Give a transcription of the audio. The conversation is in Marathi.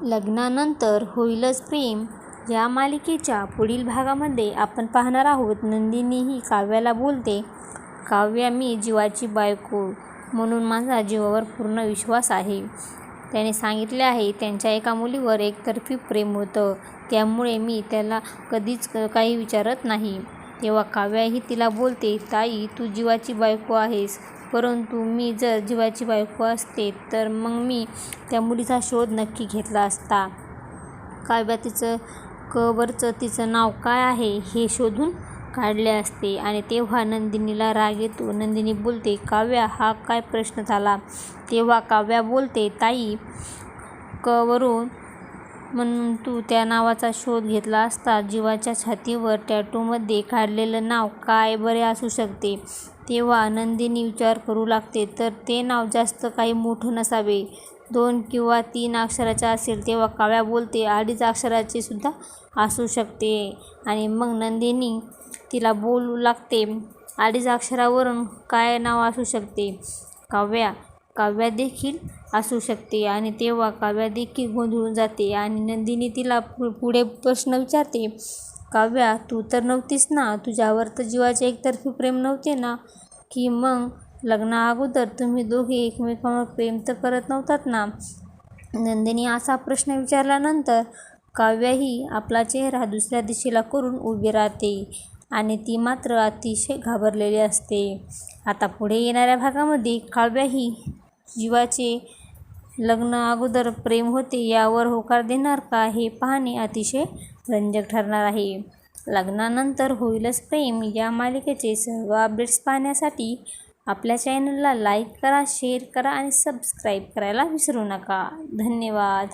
लग्नानंतर होईलच प्रेम या मालिकेच्या पुढील भागामध्ये आपण पाहणार आहोत. नंदिनी ही काव्याला बोलते, काव्या, मी जीवाची बायको म्हणून माझा जीवावर पूर्ण विश्वास आहे. त्याने सांगितले आहे त्यांच्या एका मुलीवर एकतर्फी प्रेम होतं, त्यामुळे मी त्याला कधीच काही विचारत नाही. तेव्हा काव्याही तिला बोलते, ताई, तू जीवाची बायको आहेस, परंतु मी जर जीवाची बायको असते तर मग मी त्या मुलीचा शोध नक्की घेतला असता. काव्या वरचं तिचं नाव काय आहे हे शोधून काढले असते. आणि तेव्हा नंदिनीला राग येतो. नंदिनी बोलते, काव्या, हा काय प्रश्न झाला? तेव्हा काव्या बोलते, ताई, वरून म्हणून तू त्या नावाचा शोध घेतला असता. जीवाच्या छातीवर टॅटूमध्ये काढलेलं नाव काय बरे असू शकते? तेव्हा नंदिनी विचार करू लागते, तर ते नाव जास्त काही मोठं नसावे, 2 किंवा 3 अक्षराचे असेल. तेव्हा काव्या बोलते, 2.5 अक्षराचे सुद्धा असू शकते. आणि मग नंदिनी तिला बोलू लागते, 2.5 अक्षरावरून काय नाव असू शकते? काव्या देखील असू शकते. आणि तेव्हा काव्या देखील गोंधळून जाते आणि नंदिनी तिला पुढे प्रश्न विचारते, काव्या, तू तर नव्हतीस ना? तुझ्यावर तर जीवाचे एकतर्फी प्रेम नव्हते ना? की मग लग्नाअगोदर तुम्ही दोघे एकमेकांवर प्रेम तर करत नव्हतात ना? नंदिनी असा प्रश्न विचारल्यानंतर काव्याही आपला चेहरा दुसऱ्या दिशेला करून उभी राहते आणि ती मात्र अतिशय घाबरलेली असते. आता पुढे येणाऱ्या भागामध्ये काव्याही जीवाचे लग्न अगोदर प्रेम होते यावर होकार देणार का, हे पाहणे अतिशय रंजक ठरणार आहे. लग्नानंतर होईलच प्रेम या मालिकेचे सर्व अपडेट्स पाहण्यासाठी आपल्या चॅनलला लाईक करा, शेअर करा आणि सबस्क्राईब करायला विसरू नका. धन्यवाद.